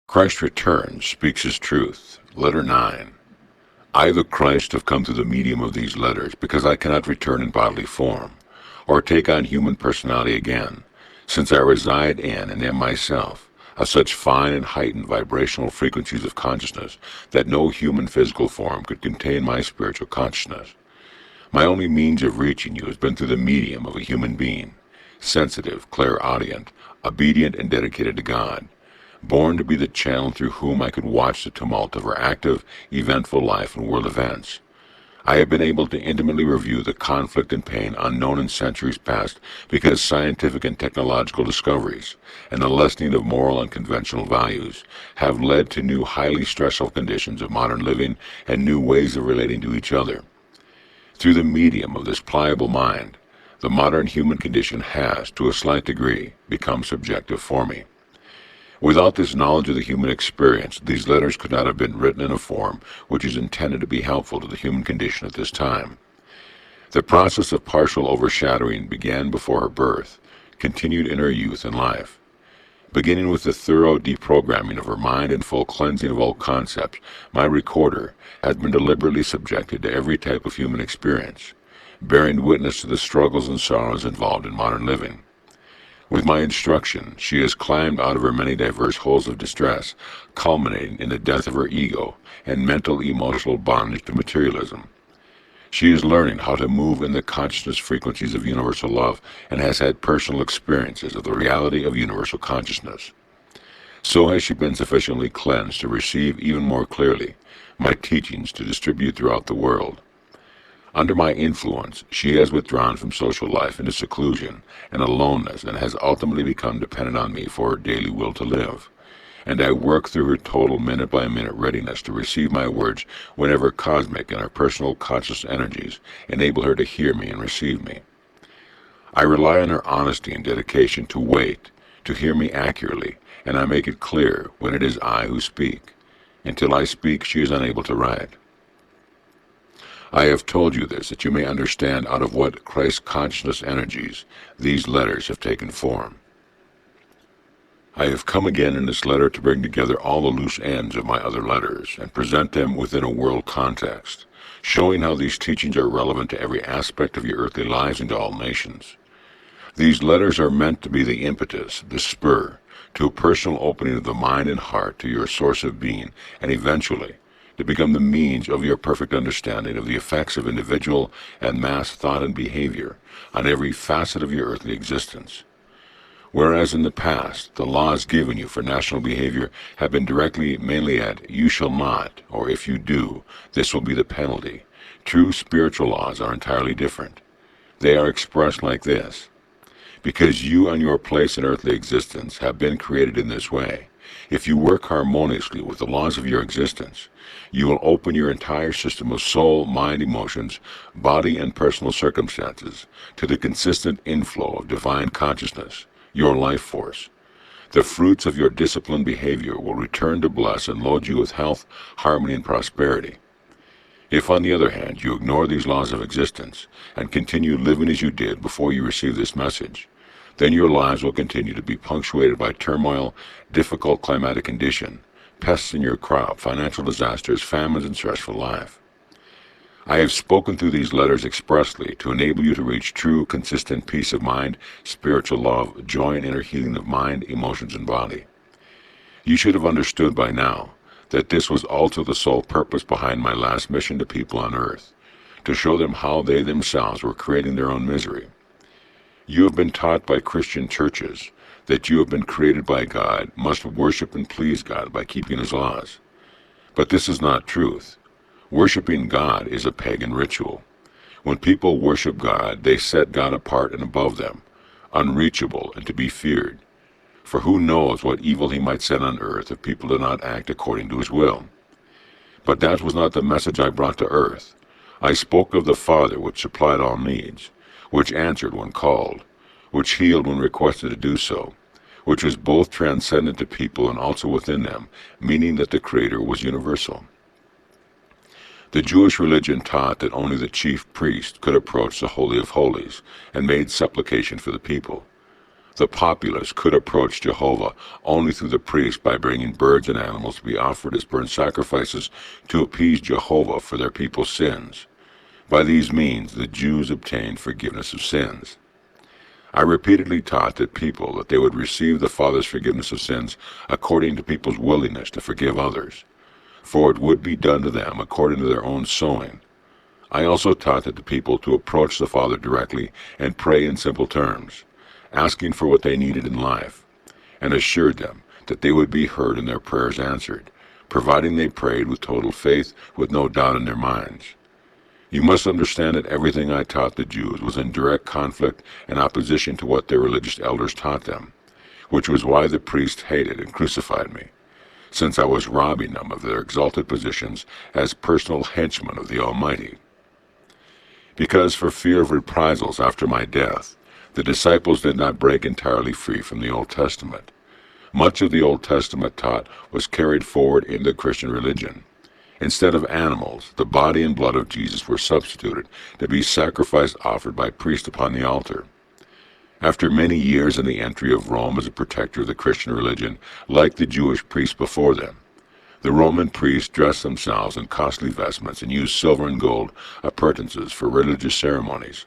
Christ returns, speaks his truth. Letter 9. I, the Christ, have come through the medium of these letters, because I cannot return in bodily form, or take on human personality again, since I reside in and am myself, of such fine and heightened vibrational frequencies of consciousness that no human physical form could contain my spiritual consciousness. My only means of reaching you has been through the medium of a human being, sensitive, clairaudient, obedient, and dedicated to God, born to be the channel through whom I could watch the tumult of her active, eventful life and world events. I have been able to intimately review the conflict and pain unknown in centuries past because scientific and technological discoveries and the lessening of moral and conventional values have led to new highly stressful conditions of modern living and new ways of relating to each other. Through the medium of this pliable mind, the modern human condition has, to a slight degree, become subjective for me. Without this knowledge of the human experience, these letters could not have been written in a form which is intended to be helpful to the human condition at this time. The process of partial overshadowing began before her birth, continued in her youth and life. Beginning with the thorough deprogramming of her mind and full cleansing of old concepts, my recorder has been deliberately subjected to every type of human experience, bearing witness to the struggles and sorrows involved in modern living. With my instruction, she has climbed out of her many diverse holes of distress, culminating in the death of her ego and mental emotional bondage to materialism. She is learning how to move in the consciousness frequencies of universal love and has had personal experiences of the reality of universal consciousness. So has she been sufficiently cleansed to receive even more clearly my teachings to distribute throughout the world. Under my influence, she has withdrawn from social life into seclusion and aloneness and has ultimately become dependent on me for her daily will to live. And I work through her total minute-by-minute readiness to receive my words whenever cosmic and her personal conscious energies enable her to hear me and receive me. I rely on her honesty and dedication to wait, to hear me accurately, and I make it clear when it is I who speak. Until I speak, she is unable to write. I have told you this, that you may understand out of what Christ consciousness energies these letters have taken form. I have come again in this letter to bring together all the loose ends of my other letters and present them within a world context, showing how these teachings are relevant to every aspect of your earthly lives and to all nations. These letters are meant to be the impetus, the spur, to a personal opening of the mind and heart to your source of being, and eventually, to become the means of your perfect understanding of the effects of individual and mass thought and behavior on every facet of your earthly existence. Whereas in the past, the laws given you for national behavior have been directly mainly at "you shall not," or "if you do, this will be the penalty," true spiritual laws are entirely different. They are expressed like this: because you and your place in earthly existence have been created in this way, if you work harmoniously with the laws of your existence, you will open your entire system of soul, mind, emotions, body, and personal circumstances to the consistent inflow of divine consciousness, your life force. The fruits of your disciplined behavior will return to bless and load you with health, harmony, and prosperity. If, on the other hand, you ignore these laws of existence and continue living as you did before you received this message, then your lives will continue to be punctuated by turmoil, difficult climatic condition, pests in your crop, financial disasters, famines, and stressful life. I have spoken through these letters expressly to enable you to reach true, consistent peace of mind, spiritual love, joy, and inner healing of mind, emotions, and body. You should have understood by now that this was also the sole purpose behind my last mission to people on earth, to show them how they themselves were creating their own misery. You have been taught by Christian churches that you have been created by God, must worship and please God by keeping His laws. But this is not truth. Worshipping God is a pagan ritual. When people worship God, they set God apart and above them, unreachable and to be feared. For who knows what evil He might send on earth if people do not act according to His will? But that was not the message I brought to earth. I spoke of the Father which supplied all needs, which answered when called, which healed when requested to do so, which was both transcendent to people and also within them, meaning that the Creator was universal. The Jewish religion taught that only the chief priest could approach the Holy of Holies and made supplication for the people. The populace could approach Jehovah only through the priest by bringing birds and animals to be offered as burnt sacrifices to appease Jehovah for their people's sins. By these means, the Jews obtained forgiveness of sins. I repeatedly taught that they would receive the Father's forgiveness of sins according to people's willingness to forgive others, for it would be done to them according to their own sowing. I also taught that the people to approach the Father directly and pray in simple terms, asking for what they needed in life, and assured them that they would be heard and their prayers answered, providing they prayed with total faith with no doubt in their minds. You must understand that everything I taught the Jews was in direct conflict and opposition to what their religious elders taught them, which was why the priests hated and crucified me, since I was robbing them of their exalted positions as personal henchmen of the Almighty. Because for fear of reprisals after my death, the disciples did not break entirely free from the Old Testament. Much of the Old Testament taught was carried forward into the Christian religion. Instead of animals, the body and blood of Jesus were substituted to be sacrificed offered by priests upon the altar. After many years in the entry of Rome as a protector of the Christian religion, like the Jewish priests before them, the Roman priests dressed themselves in costly vestments and used silver and gold appurtenances for religious ceremonies.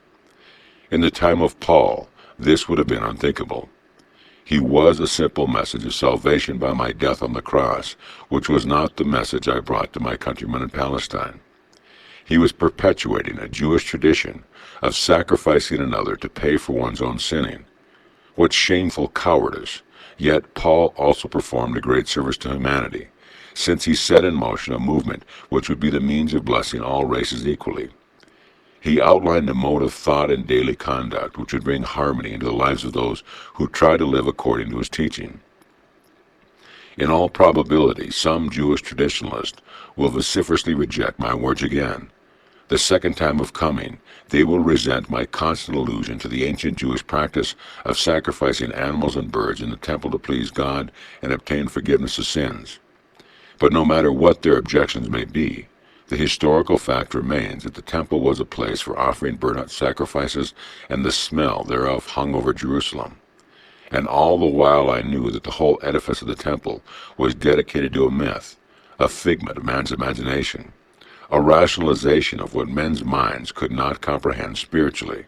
In the time of Paul, this would have been unthinkable. He was a simple message of salvation by my death on the cross, which was not the message I brought to my countrymen in Palestine. He was perpetuating a Jewish tradition of sacrificing another to pay for one's own sinning. What shameful cowardice! Yet Paul also performed a great service to humanity, since he set in motion a movement which would be the means of blessing all races equally. He outlined a mode of thought and daily conduct which would bring harmony into the lives of those who try to live according to his teaching. In all probability, some Jewish traditionalists will vociferously reject my words again. The second time of coming, they will resent my constant allusion to the ancient Jewish practice of sacrificing animals and birds in the temple to please God and obtain forgiveness of sins. But no matter what their objections may be, the historical fact remains that the temple was a place for offering burnt sacrifices, and the smell thereof hung over Jerusalem. And all the while I knew that the whole edifice of the temple was dedicated to a myth, a figment of man's imagination, a rationalization of what men's minds could not comprehend spiritually.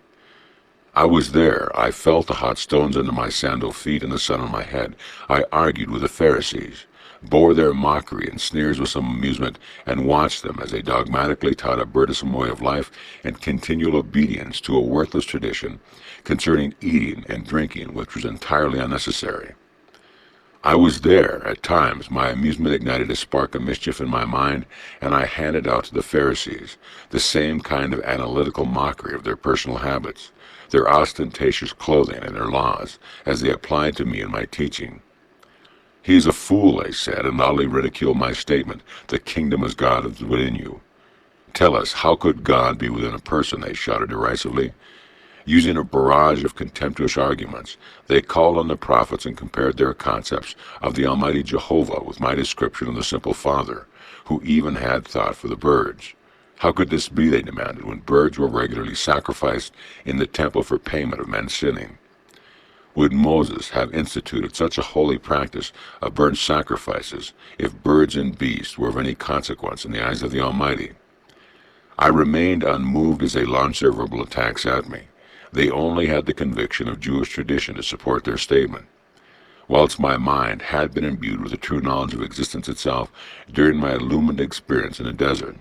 I was there. I felt the hot stones under my sandal feet and the sun on my head. I argued with the Pharisees, bore their mockery and sneers with some amusement, and watched them as they dogmatically taught a burdensome way of life and continual obedience to a worthless tradition concerning eating and drinking which was entirely unnecessary. I was there. At times my amusement ignited a spark of mischief in my mind, and I handed out to the Pharisees the same kind of analytical mockery of their personal habits, their ostentatious clothing, and their laws, as they applied to me in my teaching. He is a fool, they said, and loudly ridiculed my statement, "The kingdom of God is within you." "Tell us, how could God be within a person?" they shouted derisively. Using a barrage of contemptuous arguments, they called on the prophets and compared their concepts of the Almighty Jehovah with my description of the simple Father, who even had thought for the birds. How could this be, they demanded, when birds were regularly sacrificed in the temple for payment of men's sinning? Would Moses have instituted such a holy practice of burnt sacrifices if birds and beasts were of any consequence in the eyes of the Almighty? I remained unmoved as they launched their verbal attacks at me. They only had the conviction of Jewish tradition to support their statement, whilst my mind had been imbued with the true knowledge of existence itself during my illumined experience in the desert.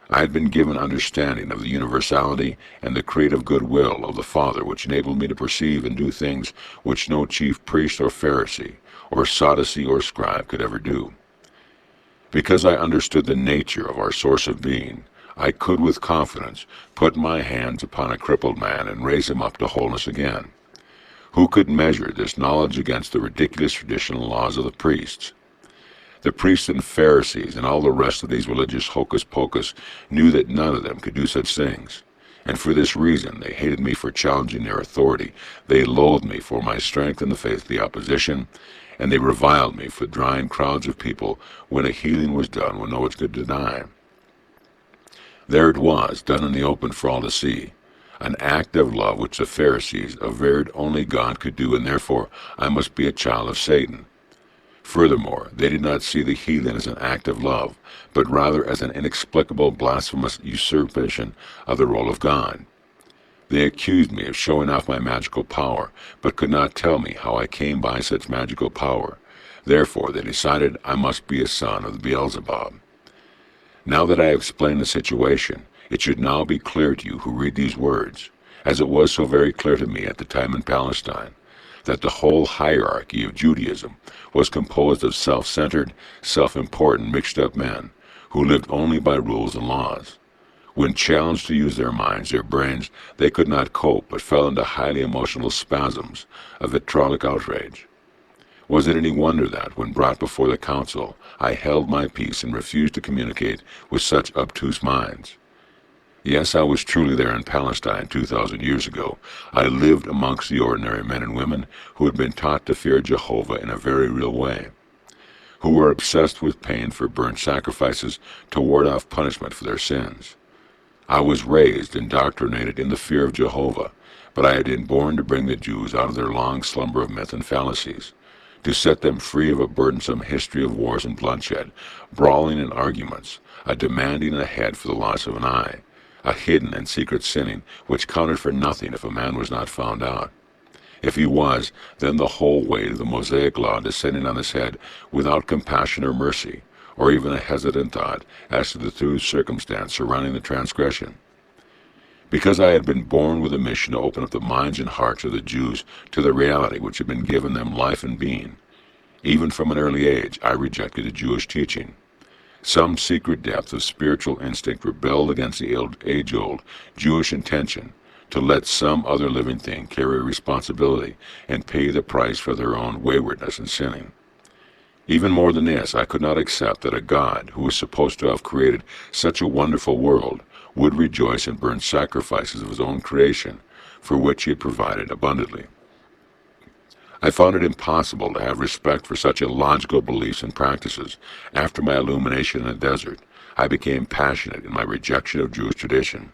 I had been given understanding of the universality and the creative goodwill of the Father, which enabled me to perceive and do things which no chief priest or Pharisee, or Sadducee or scribe could ever do. Because I understood the nature of our source of being, I could with confidence put my hands upon a crippled man and raise him up to wholeness again. Who could measure this knowledge against the ridiculous traditional laws of the priests? The priests and Pharisees and all the rest of these religious hocus-pocus knew that none of them could do such things, and for this reason they hated me for challenging their authority, they loathed me for my strength in the face of the opposition, and they reviled me for drawing crowds of people when a healing was done when no one could deny. There it was, done in the open for all to see, an act of love which the Pharisees averred only God could do, and therefore I must be a child of Satan. Furthermore, they did not see the heathen as an act of love, but rather as an inexplicable, blasphemous usurpation of the role of God. They accused me of showing off my magical power, but could not tell me how I came by such magical power. Therefore, they decided I must be a son of Beelzebub. Now that I have explained the situation, it should now be clear to you who read these words, as it was so very clear to me at the time in Palestine, that the whole hierarchy of Judaism was composed of self-centered, self-important, mixed-up men who lived only by rules and laws. When challenged to use their minds, their brains, they could not cope but fell into highly emotional spasms of vitriolic outrage. Was it any wonder that, when brought before the council, I held my peace and refused to communicate with such obtuse minds? Yes, I was truly there in Palestine 2,000 years ago. I lived amongst the ordinary men and women who had been taught to fear Jehovah in a very real way, who were obsessed with pain for burnt sacrifices to ward off punishment for their sins. I was raised, indoctrinated in the fear of Jehovah, but I had been born to bring the Jews out of their long slumber of myth and fallacies, to set them free of a burdensome history of wars and bloodshed, brawling and arguments, a demanding a head for the loss of an eye, a hidden and secret sinning which counted for nothing if a man was not found out. If he was, then the whole weight of the Mosaic law descending on his head without compassion or mercy, or even a hesitant thought as to the true circumstance surrounding the transgression. Because I had been born with a mission to open up the minds and hearts of the Jews to the reality which had been given them life and being, even from an early age I rejected the Jewish teaching. Some secret depth of spiritual instinct rebelled against the age-old Jewish intention to let some other living thing carry responsibility and pay the price for their own waywardness and sinning. Even more than this, I could not accept that a God who was supposed to have created such a wonderful world would rejoice and burn sacrifices of his own creation, for which he had provided abundantly. I found it impossible to have respect for such illogical beliefs and practices. After my illumination in the desert, I became passionate in my rejection of Jewish tradition.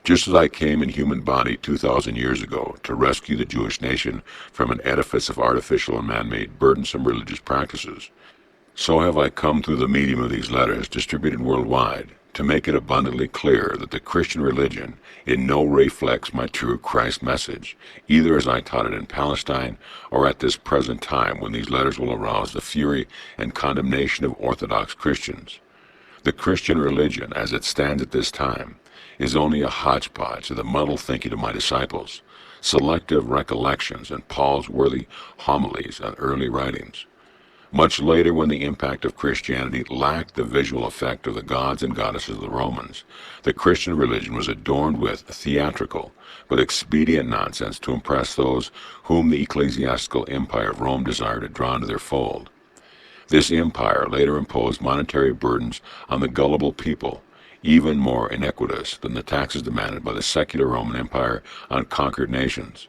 Just as I came in human body 2,000 years ago to rescue the Jewish nation from an edifice of artificial and man-made burdensome religious practices, so have I come through the medium of these letters distributed worldwide to make it abundantly clear that the Christian religion in no way reflects my true Christ message, either as I taught it in Palestine or at this present time when these letters will arouse the fury and condemnation of Orthodox Christians. The Christian religion, as it stands at this time, is only a hodgepodge of the muddled thinking of my disciples, selective recollections and Paul's worthy homilies and early writings. Much later, when the impact of Christianity lacked the visual effect of the gods and goddesses of the Romans, the Christian religion was adorned with theatrical but expedient nonsense to impress those whom the ecclesiastical empire of Rome desired to draw into their fold. This empire later imposed monetary burdens on the gullible people, even more iniquitous than the taxes demanded by the secular Roman Empire on conquered nations.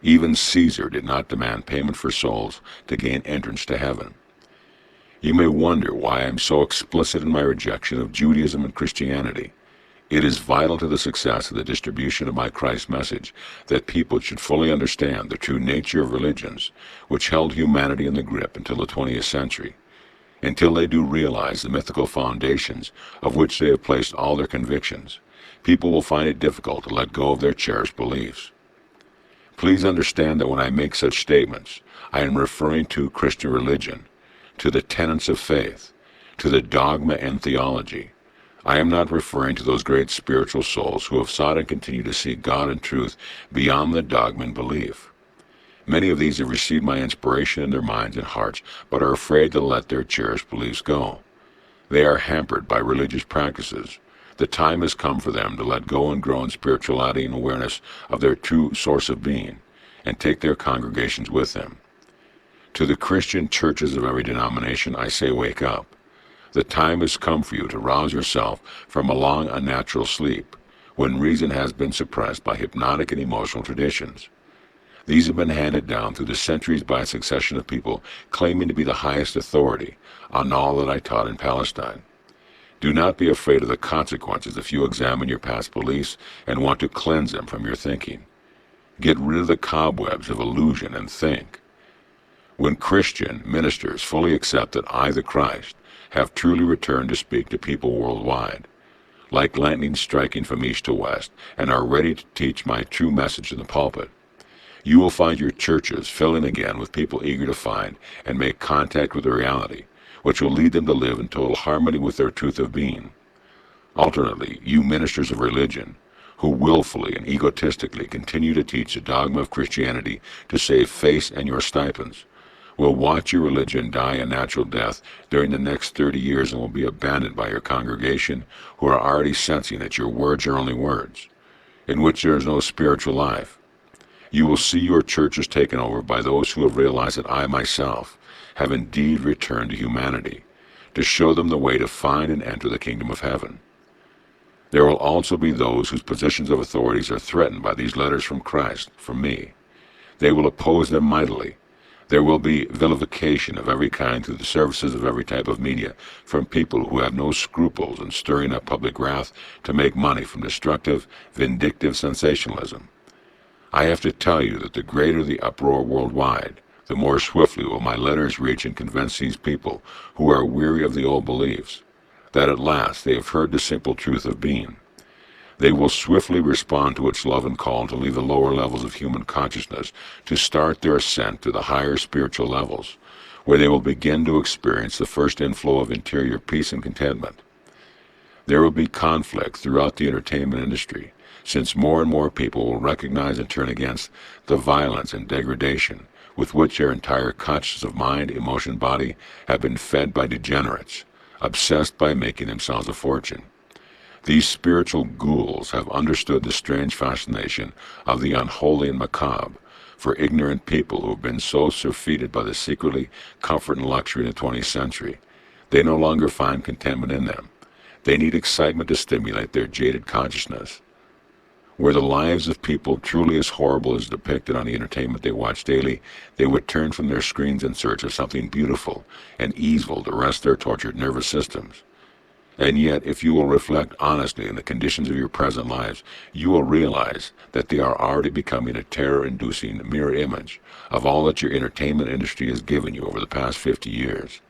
Even Caesar did not demand payment for souls to gain entrance to heaven. You may wonder why I am so explicit in my rejection of Judaism and Christianity. It is vital to the success of the distribution of my Christ message that people should fully understand the true nature of religions which held humanity in the grip until the 20th century. Until they do realize the mythical foundations of which they have placed all their convictions, people will find it difficult to let go of their cherished beliefs. Please understand that when I make such statements, I am referring to Christian religion, to the tenets of faith, to the dogma and theology. I am not referring to those great spiritual souls who have sought and continue to seek God and truth beyond the dogma and belief. Many of these have received my inspiration in their minds and hearts, but are afraid to let their cherished beliefs go. They are hampered by religious practices. The time has come for them to let go and grow in spirituality and awareness of their true source of being, and take their congregations with them. To the Christian churches of every denomination, I say, wake up. The time has come for you to rouse yourself from a long unnatural sleep, when reason has been suppressed by hypnotic and emotional traditions. These have been handed down through the centuries by a succession of people claiming to be the highest authority on all that I taught in Palestine. Do not be afraid of the consequences if you examine your past beliefs and want to cleanse them from your thinking. Get rid of the cobwebs of illusion and think. When Christian ministers fully accept that I, the Christ, have truly returned to speak to people worldwide, like lightning striking from east to west, and are ready to teach my true message in the pulpit, you will find your churches filling again with people eager to find and make contact with the reality, which will lead them to live in total harmony with their truth of being. Alternately, you ministers of religion, who willfully and egotistically continue to teach the dogma of Christianity to save face and your stipends, will watch your religion die a natural death during the next 30 years and will be abandoned by your congregation, who are already sensing that your words are only words, in which there is no spiritual life. You will see your churches taken over by those who have realized that I myself have indeed returned to humanity, to show them the way to find and enter the kingdom of heaven. There will also be those whose positions of authorities are threatened by these letters from Christ, from me. They will oppose them mightily. There will be vilification of every kind through the services of every type of media from people who have no scruples in stirring up public wrath to make money from destructive, vindictive sensationalism. I have to tell you that the greater the uproar worldwide, the more swiftly will my letters reach and convince these people who are weary of the old beliefs, that at last they have heard the simple truth of being. They will swiftly respond to its love and call to leave the lower levels of human consciousness to start their ascent to the higher spiritual levels, where they will begin to experience the first inflow of interior peace and contentment. There will be conflict throughout the entertainment industry, since more and more people will recognize and turn against the violence and degradation with which their entire consciousness of mind, emotion, body have been fed by degenerates, obsessed by making themselves a fortune. These spiritual ghouls have understood the strange fascination of the unholy and macabre for ignorant people who have been so surfeited by the secretly comfort and luxury in the 20th century. They no longer find contentment in them. They need excitement to stimulate their jaded consciousness. Were the lives of people truly as horrible as depicted on the entertainment they watch daily, they would turn from their screens in search of something beautiful and easeful to rest their tortured nervous systems. And yet, if you will reflect honestly on the conditions of your present lives, you will realize that they are already becoming a terror-inducing mirror image of all that your entertainment industry has given you over the past 50 years.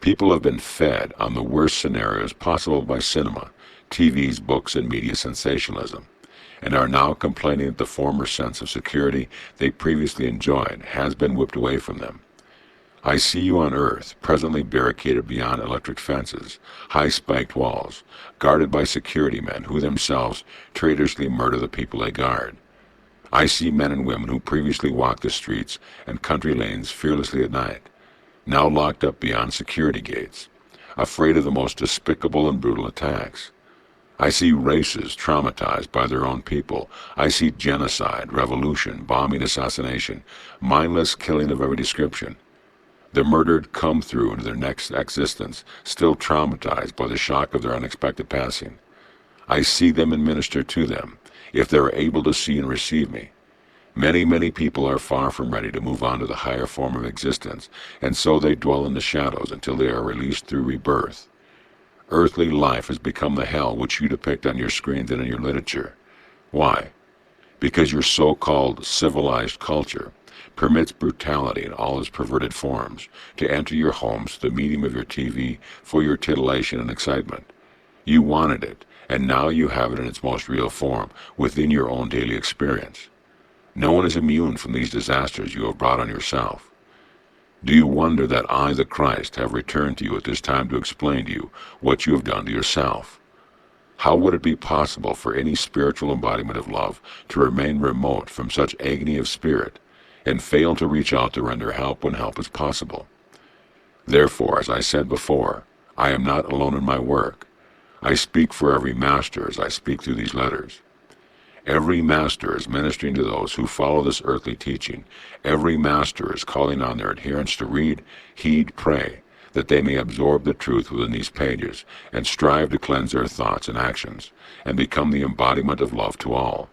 People have been fed on the worst scenarios possible by cinema, TVs, books, and media sensationalism, and are now complaining that the former sense of security they previously enjoyed has been whipped away from them. I see you on earth, presently barricaded beyond electric fences, high-spiked walls, guarded by security men who themselves traitorously murder the people they guard. I see men and women who previously walked the streets and country lanes fearlessly at night, now locked up beyond security gates, afraid of the most despicable and brutal attacks. I see races traumatized by their own people. I see genocide, revolution, bombing, assassination, mindless killing of every description. The murdered come through into their next existence, still traumatized by the shock of their unexpected passing. I see them and minister to them, if they are able to see and receive me. Many, many people are far from ready to move on to the higher form of existence, and so they dwell in the shadows until they are released through rebirth. Earthly life has become the hell which you depict on your screens and in your literature. Why? Because your so-called civilized culture permits brutality in all its perverted forms to enter your homes through the medium of your TV for your titillation and excitement. You wanted it, and now you have it in its most real form within your own daily experience. No one is immune from these disasters you have brought on yourself. Do you wonder that I, the Christ, have returned to you at this time to explain to you what you have done to yourself? How would it be possible for any spiritual embodiment of love to remain remote from such agony of spirit and fail to reach out to render help when help is possible? Therefore, as I said before, I am not alone in my work. I speak for every master as I speak through these letters. Every master is ministering to those who follow this earthly teaching. Every master is calling on their adherents to read, heed, pray, that they may absorb the truth within these pages and strive to cleanse their thoughts and actions and become the embodiment of love to all.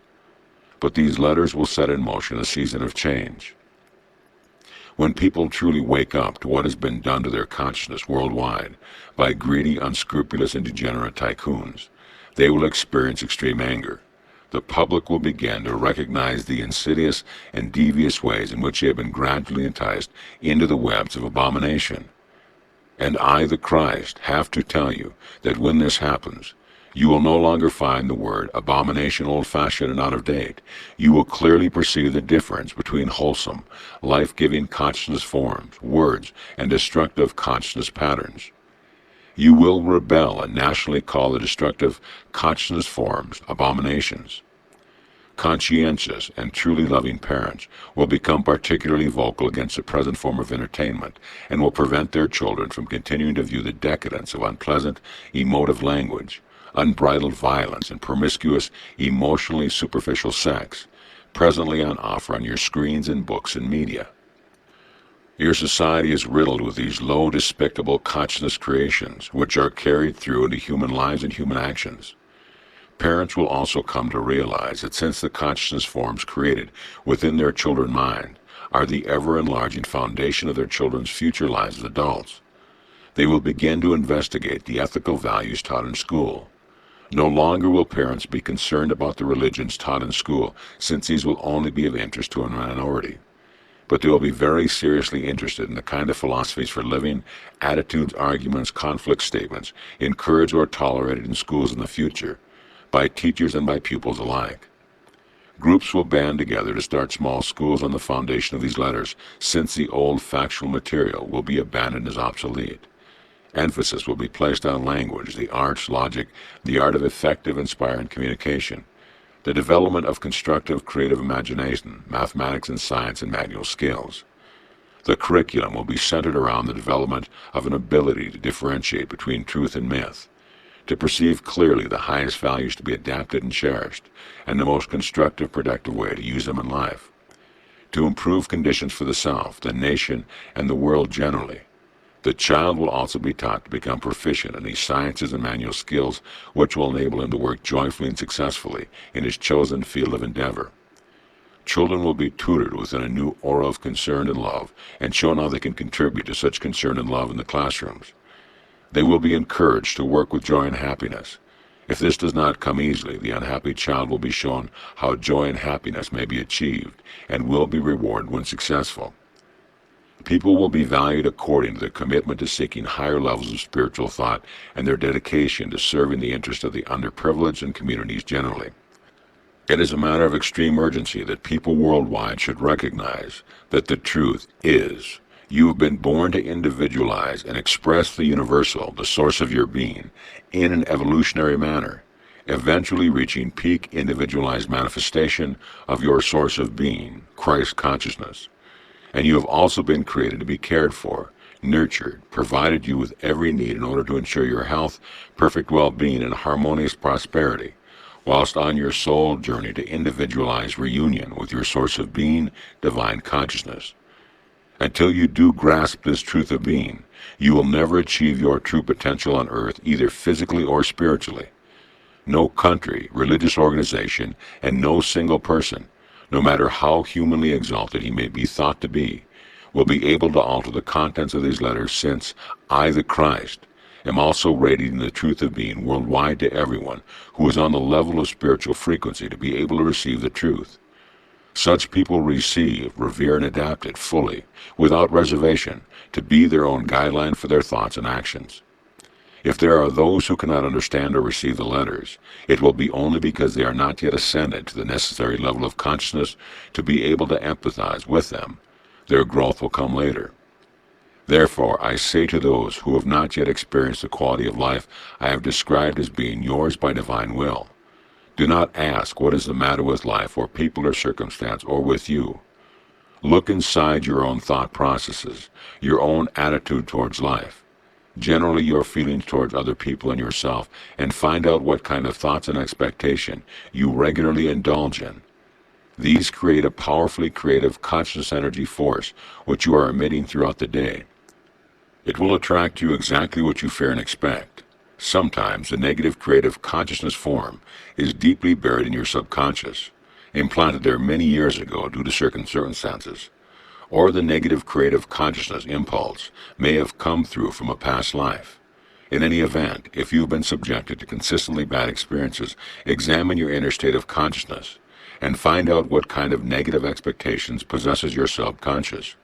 But these letters will set in motion a season of change. When people truly wake up to what has been done to their consciousness worldwide by greedy, unscrupulous, and degenerate tycoons, they will experience extreme anger. The public will begin to recognize the insidious and devious ways in which they have been gradually enticed into the webs of abomination. And I, the Christ, have to tell you that when this happens, you will no longer find the word abomination old-fashioned and out of date. You will clearly perceive the difference between wholesome, life-giving consciousness forms, words, and destructive consciousness patterns. You will rebel and nationally call the destructive consciousness forms abominations. Conscientious and truly loving parents will become particularly vocal against the present form of entertainment and will prevent their children from continuing to view the decadence of unpleasant, emotive language, unbridled violence, and promiscuous, emotionally superficial sex, presently on offer on your screens and books and media. Your society is riddled with these low, despicable consciousness creations, which are carried through into human lives and human actions. Parents will also come to realize that since the consciousness forms created within their children's mind are the ever-enlarging foundation of their children's future lives as adults, they will begin to investigate the ethical values taught in school. No longer will parents be concerned about the religions taught in school, since these will only be of interest to a minority. But they will be very seriously interested in the kind of philosophies for living, attitudes, arguments, conflict statements, encouraged or tolerated in schools in the future, by teachers and by pupils alike. Groups will band together to start small schools on the foundation of these letters, since the old factual material will be abandoned as obsolete. Emphasis will be placed on language, the arts, logic, the art of effective, inspiring communication, the development of constructive, creative imagination, mathematics and science, and manual skills. The curriculum will be centered around the development of an ability to differentiate between truth and myth, to perceive clearly the highest values to be adapted and cherished, and the most constructive, productive way to use them in life, to improve conditions for the self, the nation, and the world generally. The child will also be taught to become proficient in these sciences and manual skills, which will enable him to work joyfully and successfully in his chosen field of endeavor. Children will be tutored within a new aura of concern and love, and shown how they can contribute to such concern and love in the classrooms. They will be encouraged to work with joy and happiness. If this does not come easily, the unhappy child will be shown how joy and happiness may be achieved, and will be rewarded when successful. People will be valued according to their commitment to seeking higher levels of spiritual thought and their dedication to serving the interest of the underprivileged and communities generally. It is a matter of extreme urgency that people worldwide should recognize that the truth is, you have been born to individualize and express the universal, the source of your being, in an evolutionary manner, eventually reaching peak individualized manifestation of your source of being, Christ consciousness. And you have also been created to be cared for, nurtured, provided you with every need in order to ensure your health, perfect well-being, and harmonious prosperity, whilst on your soul journey to individualized reunion with your source of being, divine consciousness. Until you do grasp this truth of being, you will never achieve your true potential on earth, either physically or spiritually. No country, religious organization, and no single person, no matter how humanly exalted he may be thought to be, will be able to alter the contents of these letters, since I, the Christ, am also radiating the truth of being worldwide to everyone who is on the level of spiritual frequency to be able to receive the truth. Such people receive, revere, and adapt it fully, without reservation, to be their own guideline for their thoughts and actions. If there are those who cannot understand or receive the letters, it will be only because they are not yet ascended to the necessary level of consciousness to be able to empathize with them. Their growth will come later. Therefore, I say to those who have not yet experienced the quality of life I have described as being yours by divine will, do not ask what is the matter with life or people or circumstance or with you. Look inside your own thought processes, your own attitude towards life, generally your feelings towards other people and yourself, and find out what kind of thoughts and expectation you regularly indulge in. These create a powerfully creative conscious energy force which you are emitting throughout the day. It will attract you exactly what you fear and expect. Sometimes the negative creative consciousness form is deeply buried in your subconscious, implanted there many years ago due to certain circumstances. or the negative creative consciousness impulse may have come through from a past life. In any event, if you have been subjected to consistently bad experiences, examine your inner state of consciousness and find out what kind of negative expectations possesses your subconscious.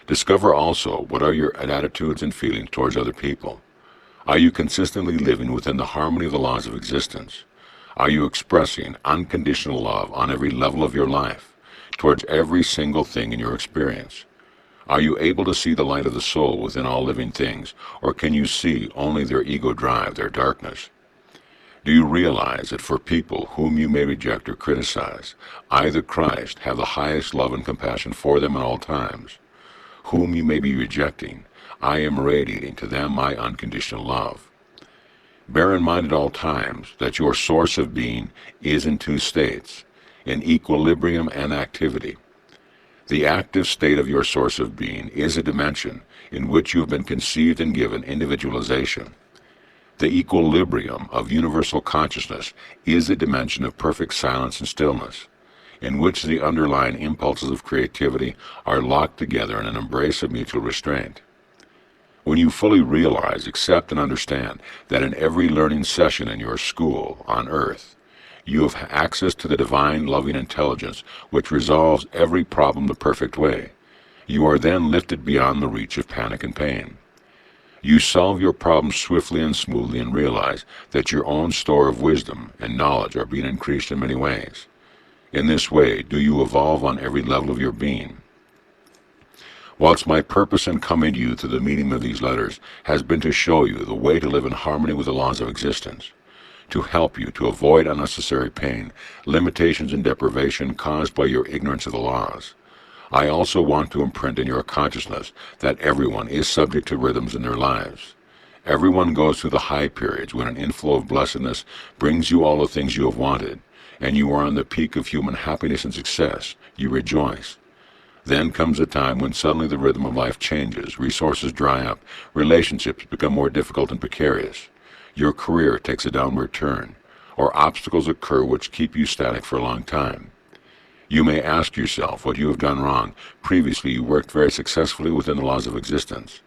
Discover also what are your attitudes and feelings towards other people. Are you consistently living within the harmony of the laws of existence? Are you expressing unconditional love on every level of your life, towards every single thing in your experience? Are you able to see the light of the soul within all living things, or can you see only their ego drive, their darkness? Do you realize that for people whom you may reject or criticize, I, the Christ, have the highest love and compassion for them at all times? Whom you may be rejecting, I am radiating to them my unconditional love. Bear in mind at all times that your source of being is in two states, in equilibrium and activity. The active state of your source of being is a dimension in which you have been conceived and given individualization. The equilibrium of universal consciousness is a dimension of perfect silence and stillness, in which the underlying impulses of creativity are locked together in an embrace of mutual restraint. When you fully realize, accept, and understand that in every learning session in your school on earth, you have access to the divine loving intelligence which resolves every problem the perfect way, you are then lifted beyond the reach of panic and pain. You solve your problems swiftly and smoothly and realize that your own store of wisdom and knowledge are being increased in many ways. In this way do you evolve on every level of your being. Whilst my purpose in coming to you through the medium of these letters has been to show you the way to live in harmony with the laws of existence, to help you to avoid unnecessary pain, limitations, and deprivation caused by your ignorance of the laws, I also want to imprint in your consciousness that everyone is subject to rhythms in their lives. Everyone goes through the high periods when an inflow of blessedness brings you all the things you have wanted, and you are on the peak of human happiness and success. You rejoice. Then comes a time when suddenly the rhythm of life changes, resources dry up, relationships become more difficult and precarious, your career takes a downward turn, or obstacles occur which keep you static for a long time. You may ask yourself what you have done wrong. Previously you worked very successfully within the laws of existence.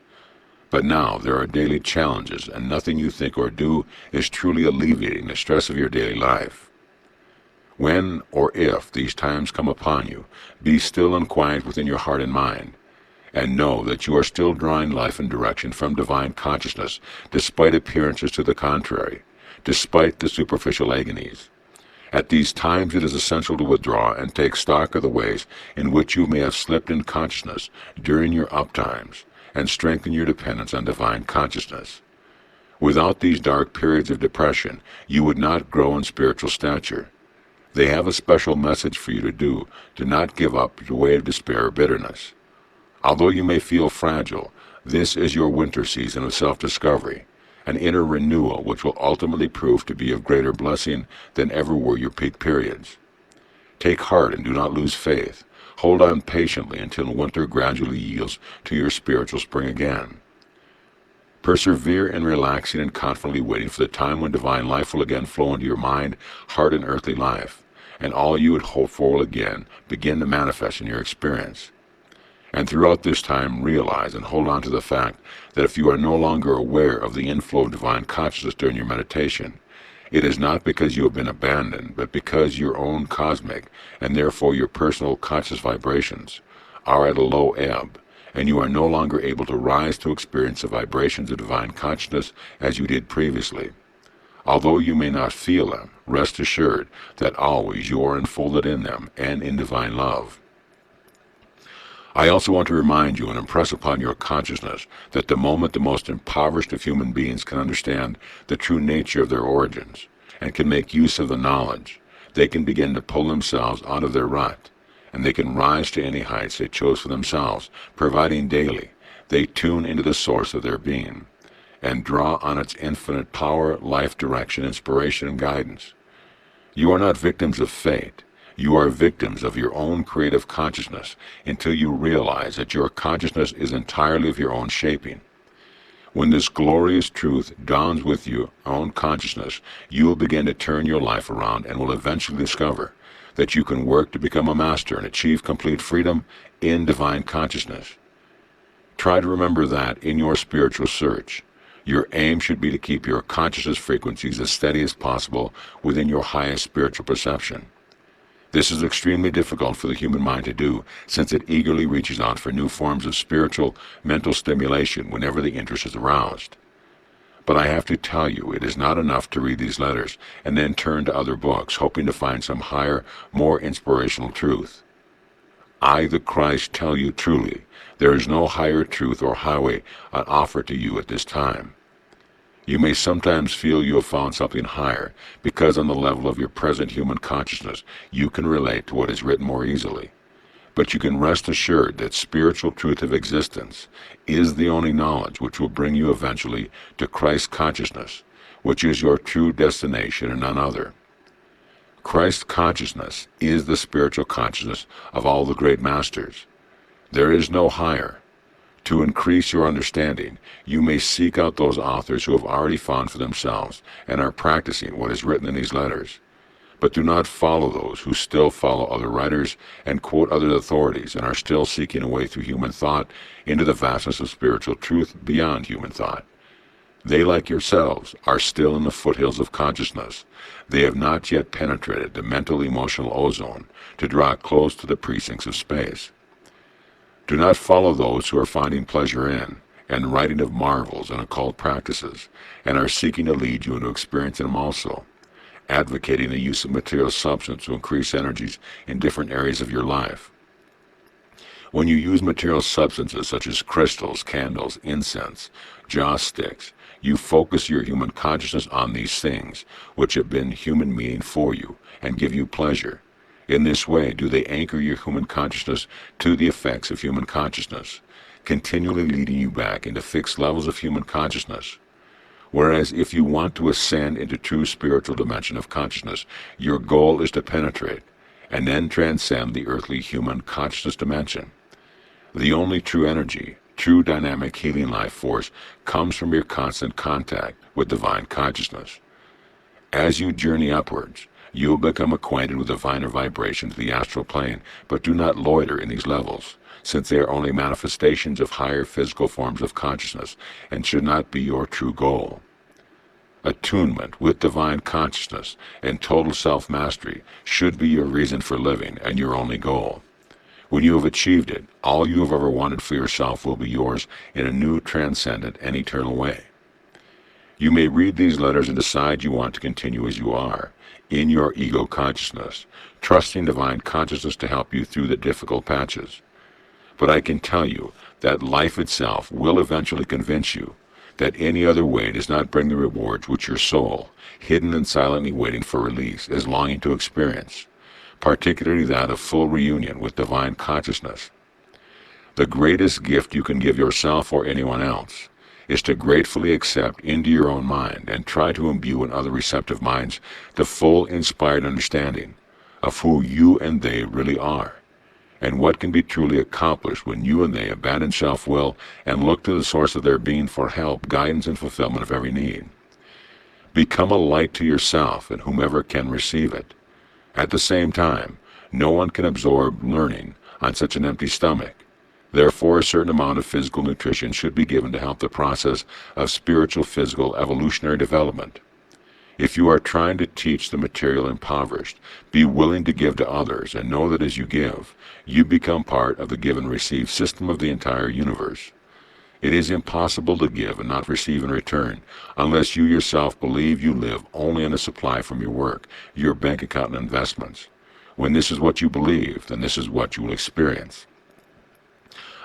But now there are daily challenges, and nothing you think or do is truly alleviating the stress of your daily life. When or if these times come upon you, be still and quiet within your heart and mind, and know that you are still drawing life and direction from divine consciousness, despite appearances to the contrary, despite the superficial agonies. At these times it is essential to withdraw and take stock of the ways in which you may have slipped in consciousness during your uptimes, and strengthen your dependence on divine consciousness. Without these dark periods of depression, you would not grow in spiritual stature. They have a special message for you to do, to not give up your way of despair or bitterness. Although you may feel fragile, this is your winter season of self-discovery, an inner renewal which will ultimately prove to be of greater blessing than ever were your peak periods. Take heart and do not lose faith. Hold on patiently until winter gradually yields to your spiritual spring again. Persevere in relaxing and confidently waiting for the time when divine life will again flow into your mind, heart, and earthly life, and all you had hoped for will again begin to manifest in your experience. And throughout this time realize and hold on to the fact that if you are no longer aware of the inflow of divine consciousness during your meditation, it is not because you have been abandoned, but because your own cosmic, and therefore your personal conscious vibrations, are at a low ebb, and you are no longer able to rise to experience the vibrations of divine consciousness as you did previously. Although you may not feel them, rest assured that always you are enfolded in them and in divine love. I also want to remind you and impress upon your consciousness that the moment the most impoverished of human beings can understand the true nature of their origins and can make use of the knowledge, they can begin to pull themselves out of their rut, and they can rise to any heights they chose for themselves, providing daily they tune into the source of their being and draw on its infinite power, life direction, inspiration, and guidance. You are not victims of fate. You are victims of your own creative consciousness until you realize that your consciousness is entirely of your own shaping. When this glorious truth dawns with your own consciousness, you will begin to turn your life around and will eventually discover that you can work to become a master and achieve complete freedom in divine consciousness. Try to remember that in your spiritual search, your aim should be to keep your consciousness frequencies as steady as possible within your highest spiritual perception. This is extremely difficult for the human mind to do, since it eagerly reaches out for new forms of spiritual, mental stimulation whenever the interest is aroused. But I have to tell you, it is not enough to read these letters and then turn to other books, hoping to find some higher, more inspirational truth. I, the Christ, tell you truly, there is no higher truth or highway on offer to you at this time. You may sometimes feel you have found something higher, because on the level of your present human consciousness, you can relate to what is written more easily. But you can rest assured that spiritual truth of existence is the only knowledge which will bring you eventually to Christ consciousness, which is your true destination and none other. Christ consciousness is the spiritual consciousness of all the great masters. There is no higher. To increase your understanding, you may seek out those authors who have already found for themselves and are practicing what is written in these letters. But do not follow those who still follow other writers and quote other authorities and are still seeking a way through human thought into the vastness of spiritual truth beyond human thought. They, like yourselves, are still in the foothills of consciousness. They have not yet penetrated the mental-emotional ozone to draw close to the precincts of space. Do not follow those who are finding pleasure in and writing of marvels and occult practices and are seeking to lead you into experiencing them also, advocating the use of material substance to increase energies in different areas of your life. When you use material substances such as crystals, candles, incense, joss sticks, you focus your human consciousness on these things, which have been human meaning for you, and give you pleasure. In this way do they anchor your human consciousness to the effects of human consciousness, continually leading you back into fixed levels of human consciousness. Whereas if you want to ascend into true spiritual dimension of consciousness, your goal is to penetrate, and then transcend the earthly human consciousness dimension. The only true energy, true dynamic healing life force, comes from your constant contact with divine consciousness. As you journey upwards, you will become acquainted with the finer vibrations of the astral plane, but do not loiter in these levels, since they are only manifestations of higher physical forms of consciousness and should not be your true goal. Attunement with divine consciousness and total self-mastery should be your reason for living and your only goal. When you have achieved it, all you have ever wanted for yourself will be yours in a new, transcendent, and eternal way. You may read these letters and decide you want to continue as you are, in your ego consciousness, trusting divine consciousness to help you through the difficult patches. But I can tell you that life itself will eventually convince you that any other way does not bring the rewards which your soul, hidden and silently waiting for release, is longing to experience, particularly that of full reunion with divine consciousness. The greatest gift you can give yourself or anyone else is to gratefully accept into your own mind and try to imbue in other receptive minds the full inspired understanding of who you and they really are, and what can be truly accomplished when you and they abandon self-will and look to the source of their being for help, guidance, and fulfillment of every need. Become a light to yourself and whomever can receive it. At the same time, no one can absorb learning on such an empty stomach. Therefore, a certain amount of physical nutrition should be given to help the process of spiritual, physical, evolutionary development. If you are trying to teach the material impoverished, be willing to give to others and know that as you give, you become part of the give and receive system of the entire universe. It is impossible to give and not receive in return unless you yourself believe you live only on a supply from your work, your bank account and investments. When this is what you believe, then this is what you will experience.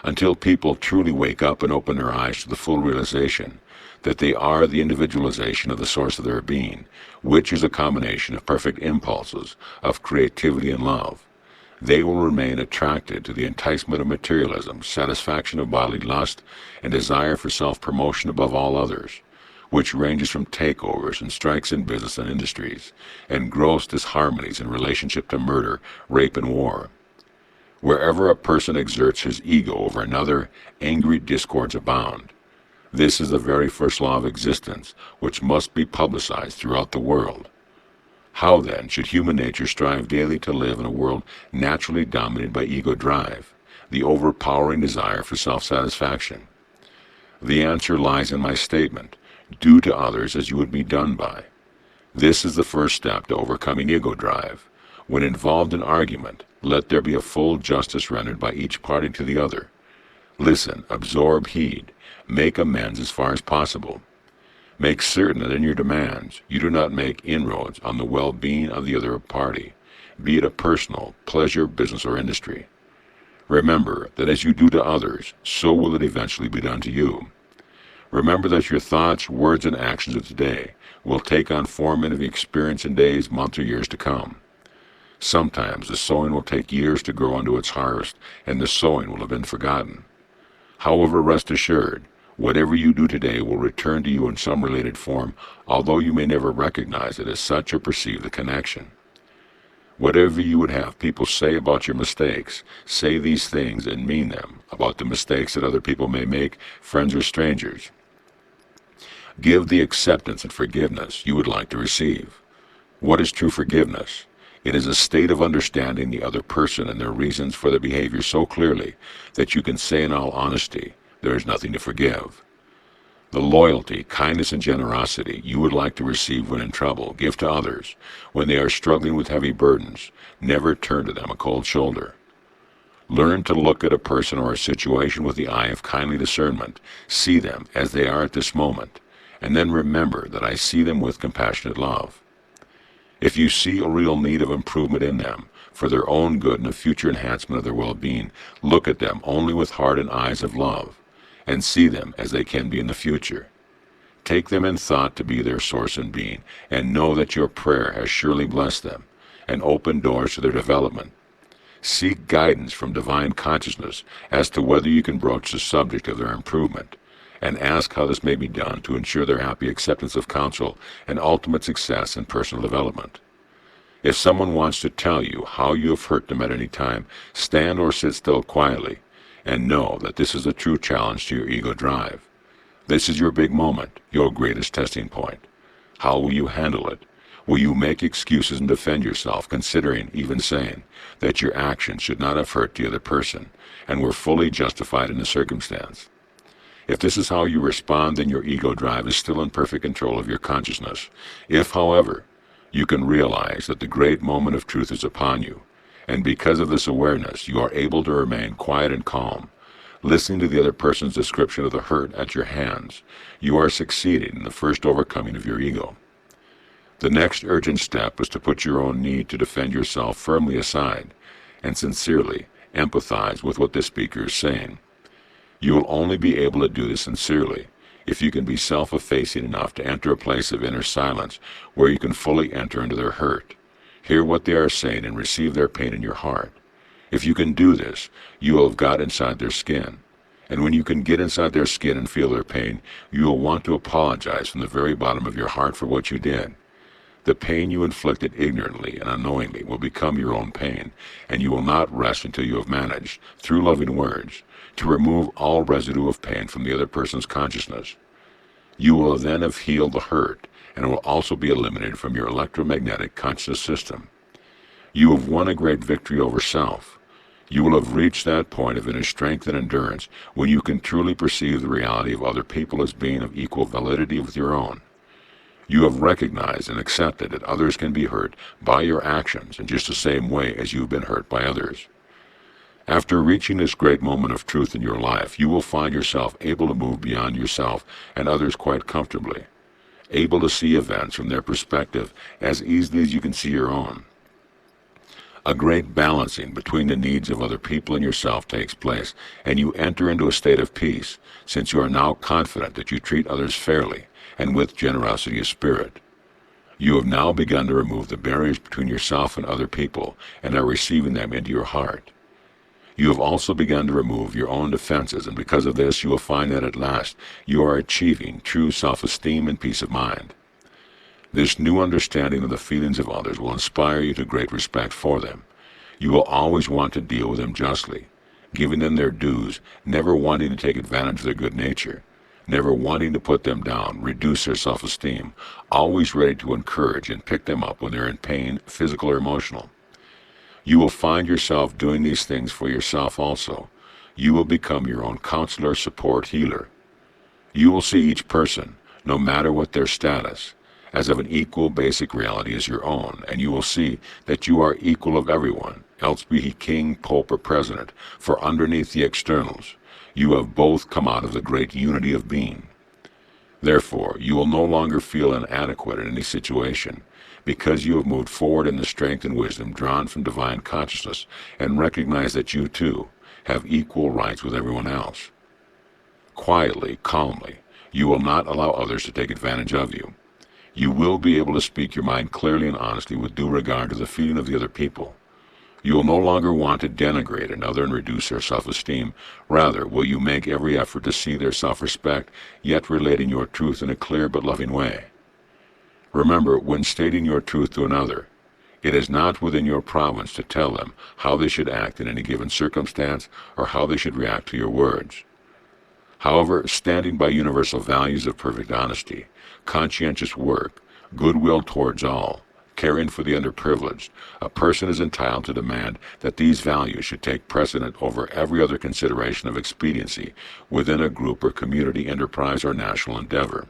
Until people truly wake up and open their eyes to the full realization that they are the individualization of the source of their being, which is a combination of perfect impulses of creativity and love, they will remain attracted to the enticement of materialism, satisfaction of bodily lust, and desire for self-promotion above all others, which ranges from takeovers and strikes in business and industries, and gross disharmonies in relationship to murder, rape, and war. Wherever a person exerts his ego over another, angry discords abound. This is the very first law of existence, which must be publicized throughout the world. How then should human nature strive daily to live in a world naturally dominated by ego drive, the overpowering desire for self-satisfaction? The answer lies in my statement, do to others as you would be done by. This is the first step to overcoming ego drive. When involved in argument, let there be a full justice rendered by each party to the other. Listen, absorb, heed, make amends as far as possible. Make certain that in your demands you do not make inroads on the well-being of the other party, be it a personal, pleasure, business, or industry. Remember that as you do to others, so will it eventually be done to you. Remember that your thoughts, words, and actions of today will take on form into the experience in days, months, or years to come. Sometimes the sowing will take years to grow into its harvest, and the sowing will have been forgotten. However, rest assured, whatever you do today will return to you in some related form, although you may never recognize it as such or perceive the connection. Whatever you would have people say about your mistakes, say these things and mean them about the mistakes that other people may make, friends or strangers. Give the acceptance and forgiveness you would like to receive. What is true forgiveness? It is a state of understanding the other person and their reasons for their behavior so clearly that you can say in all honesty, there is nothing to forgive. The loyalty, kindness, and generosity you would like to receive when in trouble, give to others. When they are struggling with heavy burdens, never turn to them a cold shoulder. Learn to look at a person or a situation with the eye of kindly discernment. See them as they are at this moment, and then remember that I see them with compassionate love. If you see a real need of improvement in them, for their own good and the future enhancement of their well-being, look at them only with heart and eyes of love, and see them as they can be in the future. Take them in thought to be their source and being, and know that your prayer has surely blessed them, and opened doors to their development. Seek guidance from divine consciousness as to whether you can broach the subject of their improvement, and ask how this may be done to ensure their happy acceptance of counsel and ultimate success in personal development. If someone wants to tell you how you have hurt them at any time, stand or sit still quietly, and know that this is a true challenge to your ego drive. This is your big moment, your greatest testing point. How will you handle it? Will you make excuses and defend yourself, considering, even saying, that your actions should not have hurt the other person, and were fully justified in the circumstance? If this is how you respond, then your ego drive is still in perfect control of your consciousness. If, however, you can realize that the great moment of truth is upon you, and because of this awareness you are able to remain quiet and calm, listening to the other person's description of the hurt at your hands, you are succeeding in the first overcoming of your ego. The next urgent step is to put your own need to defend yourself firmly aside, and sincerely empathize with what the speaker is saying. You will only be able to do this sincerely if you can be self-effacing enough to enter a place of inner silence where you can fully enter into their hurt, hear what they are saying, and receive their pain in your heart. If you can do this, you will have got inside their skin. And when you can get inside their skin and feel their pain, you will want to apologize from the very bottom of your heart for what you did. The pain you inflicted ignorantly and unknowingly will become your own pain, and you will not rest until you have managed, through loving words, to remove all residue of pain from the other person's consciousness. You will then have healed the hurt, and it will also be eliminated from your electromagnetic conscious system. You have won a great victory over self. You will have reached that point of inner strength and endurance when you can truly perceive the reality of other people as being of equal validity with your own. You have recognized and accepted that others can be hurt by your actions in just the same way as you've been hurt by others. After reaching this great moment of truth in your life, you will find yourself able to move beyond yourself and others quite comfortably, able to see events from their perspective as easily as you can see your own. A great balancing between the needs of other people and yourself takes place, and you enter into a state of peace, since you are now confident that you treat others fairly and with generosity of spirit. You have now begun to remove the barriers between yourself and other people, and are receiving them into your heart. You have also begun to remove your own defenses, and because of this you will find that at last you are achieving true self-esteem and peace of mind. This new understanding of the feelings of others will inspire you to great respect for them. You will always want to deal with them justly, giving them their dues, never wanting to take advantage of their good nature, never wanting to put them down, reduce their self-esteem, always ready to encourage and pick them up when they're in pain, physical or emotional. You will find yourself doing these things for yourself also. You will become your own counselor, support, healer. You will see each person, no matter what their status, as of an equal basic reality as your own, and you will see that you are equal of everyone, else be he king, pope, or president, for underneath the externals, you have both come out of the great unity of being. Therefore, you will no longer feel inadequate in any situation, because you have moved forward in the strength and wisdom drawn from divine consciousness, and recognize that you, too, have equal rights with everyone else. Quietly, calmly, you will not allow others to take advantage of you. You will be able to speak your mind clearly and honestly with due regard to the feeling of the other people. You will no longer want to denigrate another and reduce their self-esteem. Rather, will you make every effort to see their self-respect, yet relating your truth in a clear but loving way. Remember, when stating your truth to another, it is not within your province to tell them how they should act in any given circumstance or how they should react to your words. However, standing by universal values of perfect honesty, conscientious work, goodwill towards all, caring for the underprivileged, a person is entitled to demand that these values should take precedent over every other consideration of expediency within a group or community enterprise or national endeavor.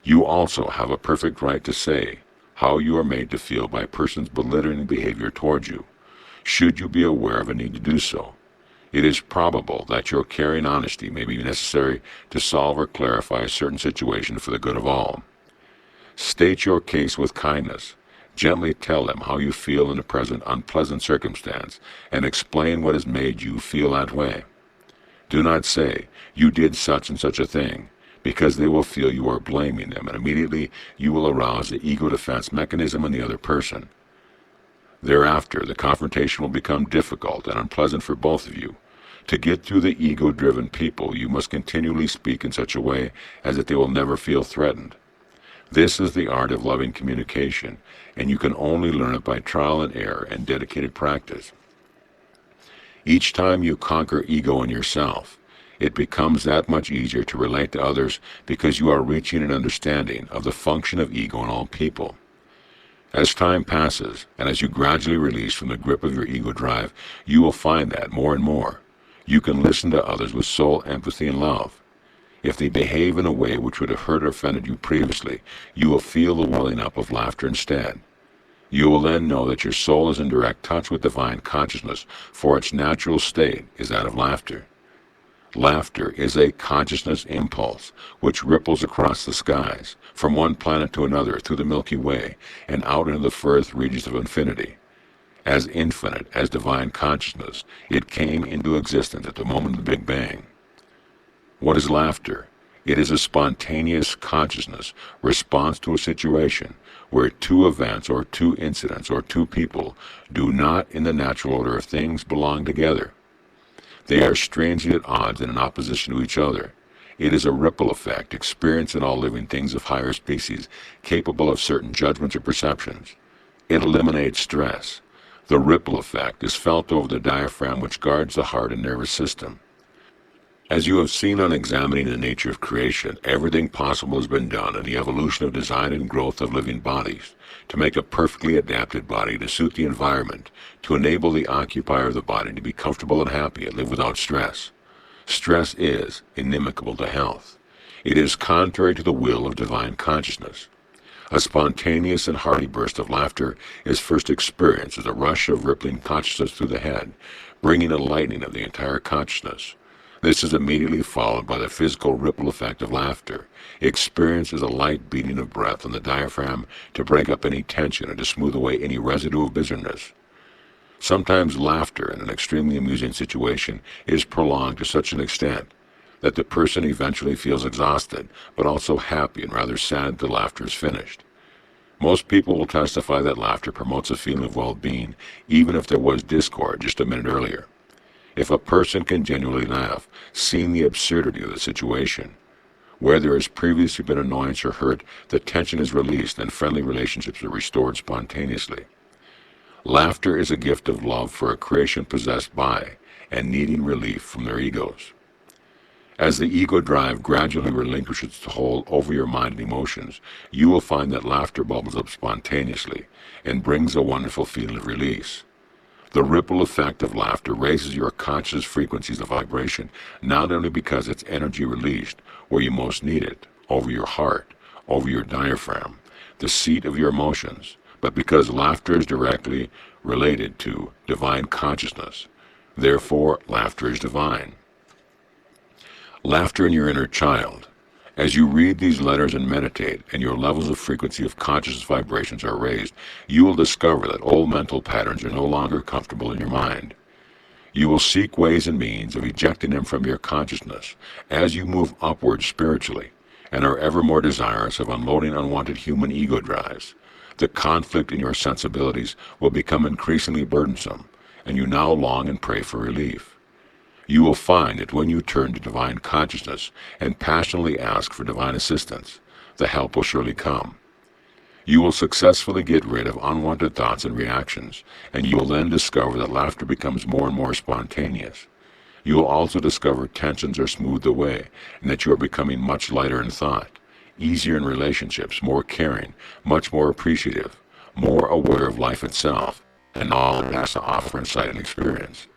You also have a perfect right to say how you are made to feel by persons belittling behavior towards you, should you be aware of a need to do so. It is probable that your caring honesty may be necessary to solve or clarify a certain situation for the good of all. State your case with kindness. Gently tell them how you feel in the present unpleasant circumstance, and explain what has made you feel that way. Do not say, "You did such and such a thing," because they will feel you are blaming them, and immediately you will arouse the ego defense mechanism in the other person. Thereafter, the confrontation will become difficult and unpleasant for both of you. To get through the ego-driven people, you must continually speak in such a way as that they will never feel threatened. This is the art of loving communication, and you can only learn it by trial and error and dedicated practice. Each time you conquer ego in yourself, it becomes that much easier to relate to others because you are reaching an understanding of the function of ego in all people. As time passes, and as you gradually release from the grip of your ego drive, you will find that, more and more, you can listen to others with soul empathy and love. If they behave in a way which would have hurt or offended you previously, you will feel the welling up of laughter instead. You will then know that your soul is in direct touch with divine consciousness, for its natural state is that of laughter. Laughter is a consciousness impulse which ripples across the skies, from one planet to another through the Milky Way, and out into the furthest regions of infinity. As infinite as divine consciousness, it came into existence at the moment of the Big Bang. What is laughter? It is a spontaneous consciousness response to a situation where two events or two incidents or two people do not in the natural order of things belong together. They are strangely at odds and in opposition to each other. It is a ripple effect experienced in all living things of higher species, capable of certain judgments or perceptions. It eliminates stress. The ripple effect is felt over the diaphragm which guards the heart and nervous system. As you have seen on examining the nature of creation, everything possible has been done in the evolution of design and growth of living bodies, to make a perfectly adapted body to suit the environment, to enable the occupier of the body to be comfortable and happy and live without stress. Stress is inimical to health. It is contrary to the will of divine consciousness. A spontaneous and hearty burst of laughter is first experienced as a rush of rippling consciousness through the head, bringing a lightening of the entire consciousness. This is immediately followed by the physical ripple effect of laughter, experienced as a light beating of breath on the diaphragm to break up any tension and to smooth away any residue of bitterness. Sometimes laughter in an extremely amusing situation is prolonged to such an extent that the person eventually feels exhausted, but also happy and rather sad the laughter is finished. Most people will testify that laughter promotes a feeling of well-being, even if there was discord just a minute earlier. If a person can genuinely laugh, seeing the absurdity of the situation, where there has previously been annoyance or hurt, the tension is released and friendly relationships are restored spontaneously. Laughter is a gift of love for a creation possessed by and needing relief from their egos. As the ego drive gradually relinquishes its hold over your mind and emotions, you will find that laughter bubbles up spontaneously and brings a wonderful feeling of release. The ripple effect of laughter raises your conscious frequencies of vibration, not only because it's energy released where you most need it, over your heart, over your diaphragm, the seat of your emotions, but because laughter is directly related to divine consciousness. Therefore, laughter is divine. Laughter in your inner child. As you read these letters and meditate, and your levels of frequency of consciousness vibrations are raised, you will discover that old mental patterns are no longer comfortable in your mind. You will seek ways and means of ejecting them from your consciousness as you move upward spiritually, and are ever more desirous of unloading unwanted human ego drives. The conflict in your sensibilities will become increasingly burdensome, and you now long and pray for relief. You will find that when you turn to divine consciousness and passionately ask for divine assistance, the help will surely come. You will successfully get rid of unwanted thoughts and reactions, and you will then discover that laughter becomes more and more spontaneous. You will also discover tensions are smoothed away, and that you are becoming much lighter in thought, easier in relationships, more caring, much more appreciative, more aware of life itself, and all it has to offer in sight and experience.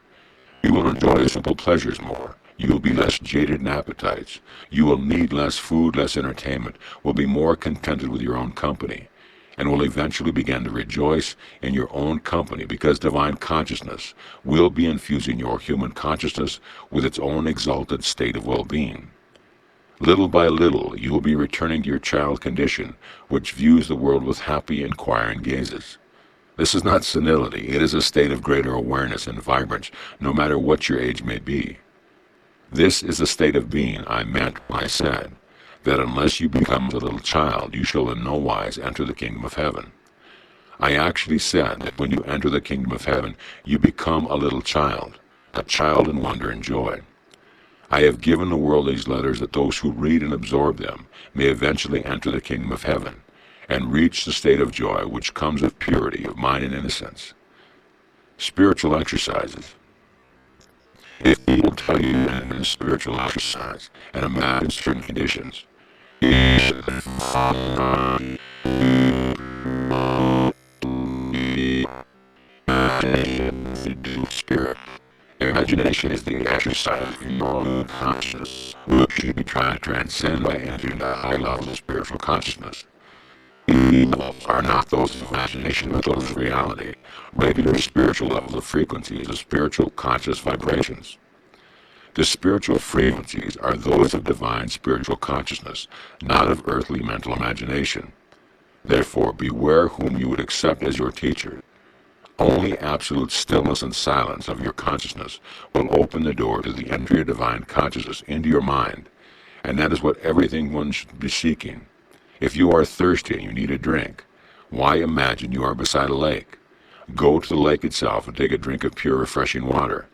You will enjoy simple pleasures more. You will be less jaded in appetites. You will need less food, less entertainment, will be more contented with your own company, and will eventually begin to rejoice in your own company because divine consciousness will be infusing your human consciousness with its own exalted state of well-being. Little by little, you will be returning to your child condition, which views the world with happy, inquiring gazes. This is not senility, it is a state of greater awareness and vibrance, no matter what your age may be. This is the state of being I meant when I said that unless you become a little child, you shall in no wise enter the kingdom of heaven. I actually said that when you enter the kingdom of heaven, you become a little child, a child in wonder and joy. I have given the world these letters that those who read and absorb them may eventually enter the kingdom of heaven, and reach the state of joy which comes of purity of mind and innocence. Spiritual exercises. If people tell you in a spiritual exercise and imagine certain conditions, you should spirit. Imagination is the exercise of your own consciousness, which you be trying to transcend by entering the high levels of spiritual consciousness. These levels are not those of imagination, but those of reality, regular spiritual levels of frequencies of spiritual conscious vibrations. The spiritual frequencies are those of divine spiritual consciousness, not of earthly mental imagination. Therefore, beware whom you would accept as your teacher. Only absolute stillness and silence of your consciousness will open the door to the entry of divine consciousness into your mind, and that is what everything one should be seeking. If you are thirsty and you need a drink, why imagine you are beside a lake? Go to the lake itself and take a drink of pure, refreshing water.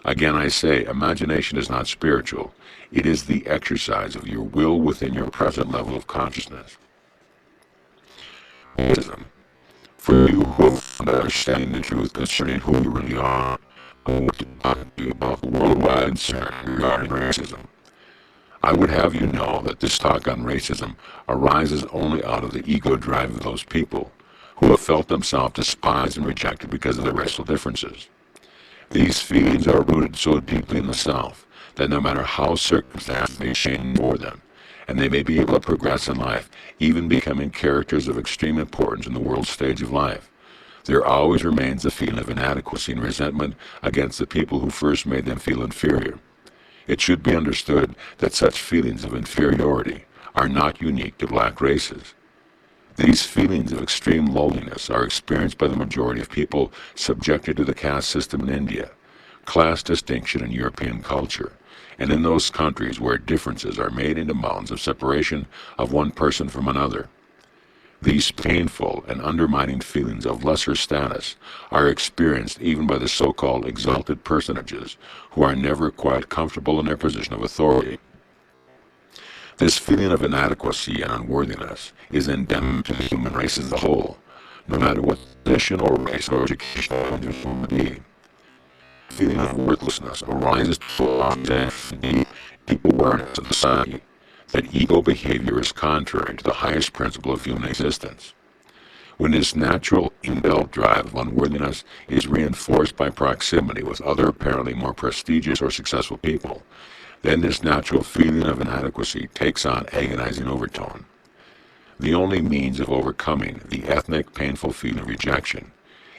Again I say, imagination is not spiritual. It is the exercise of your will within your present level of consciousness. Wisdom. For you who have found understanding the truth concerning who you really are, I want to talk to you about the worldwide concern regarding racism. I would have you know that this talk on racism arises only out of the ego drive of those people who have felt themselves despised and rejected because of their racial differences. These feelings are rooted so deeply in the self that no matter how circumstances may change for them, and they may be able to progress in life, even becoming characters of extreme importance in the world stage of life, there always remains a feeling of inadequacy and resentment against the people who first made them feel inferior. It should be understood that such feelings of inferiority are not unique to black races. These feelings of extreme loneliness are experienced by the majority of people subjected to the caste system in India, class distinction in European culture, and in those countries where differences are made into mountains of separation of one person from another. These painful and undermining feelings of lesser status are experienced even by the so-called exalted personages who are never quite comfortable in their position of authority. This feeling of inadequacy and unworthiness is endemic to the human race as a whole, no matter what position or race or education one may be. The feeling of worthlessness arises to deep deep awareness of the psyche that ego behavior is contrary to the highest principle of human existence. When this natural inbuilt drive of unworthiness is reinforced by proximity with other apparently more prestigious or successful people, then this natural feeling of inadequacy takes on agonizing overtone. The only means of overcoming the ethnic painful feeling of rejection,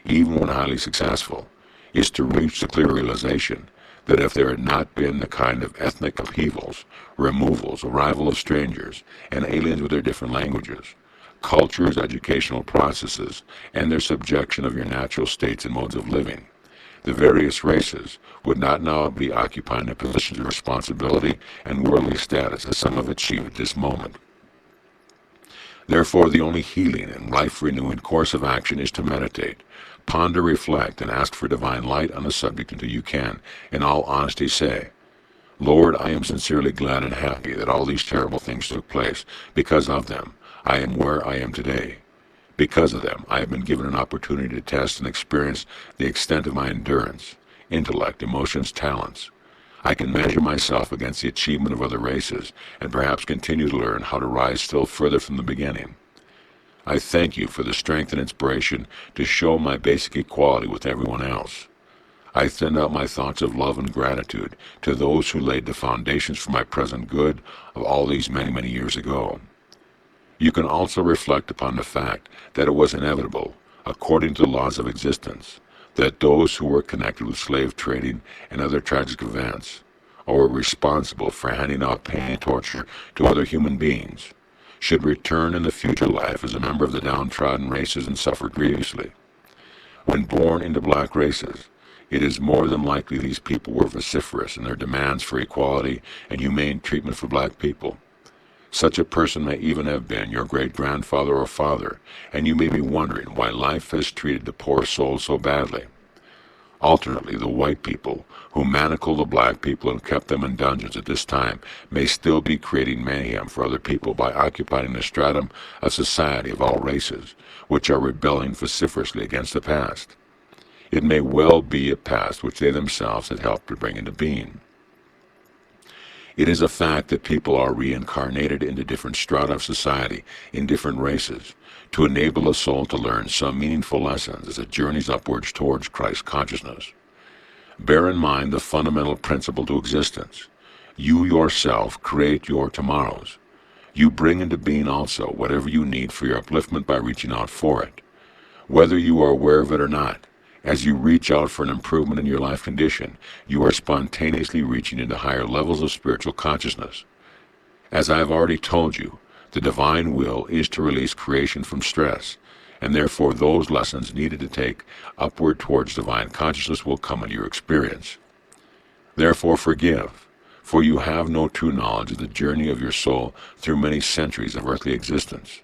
even when highly successful, is to reach the clear realization that if there had not been the kind of ethnic upheavals, removals, arrival of strangers, and aliens with their different languages, cultures, educational processes, and their subjection of your natural states and modes of living, the various races would not now be occupying the positions of responsibility and worldly status as some have achieved at this moment. Therefore, the only healing and life-renewing course of action is to meditate, ponder, reflect, and ask for divine light on the subject until you can, in all honesty, say, Lord, I am sincerely glad and happy that all these terrible things took place. Because of them, I am where I am today. Because of them, I have been given an opportunity to test and experience the extent of my endurance, intellect, emotions, talents. I can measure myself against the achievement of other races, and perhaps continue to learn how to rise still further from the beginning. I thank you for the strength and inspiration to show my basic equality with everyone else. I send out my thoughts of love and gratitude to those who laid the foundations for my present good of all these many, many years ago. You can also reflect upon the fact that it was inevitable, according to the laws of existence, that those who were connected with slave trading and other tragic events, or were responsible for handing out pain and torture to other human beings, should return in the future life as a member of the downtrodden races and suffer grievously. When born into black races, it is more than likely these people were vociferous in their demands for equality and humane treatment for black people. Such a person may even have been your great-grandfather or father, and you may be wondering why life has treated the poor soul so badly. Alternately, the white people, who manacled the black people and kept them in dungeons at this time, may still be creating mayhem for other people by occupying the stratum of society of all races, which are rebelling vociferously against the past. It may well be a past which they themselves had helped to bring into being. It is a fact that people are reincarnated into different strata of society in different races to enable a soul to learn some meaningful lessons as it journeys upwards towards Christ consciousness. Bear in mind the fundamental principle to existence. You yourself create your tomorrows. You bring into being also whatever you need for your upliftment by reaching out for it. Whether you are aware of it or not, as you reach out for an improvement in your life condition, you are spontaneously reaching into higher levels of spiritual consciousness. As I have already told you, the divine will is to release creation from stress, and therefore those lessons needed to take upward towards divine consciousness will come into your experience. Therefore forgive, for you have no true knowledge of the journey of your soul through many centuries of earthly existence.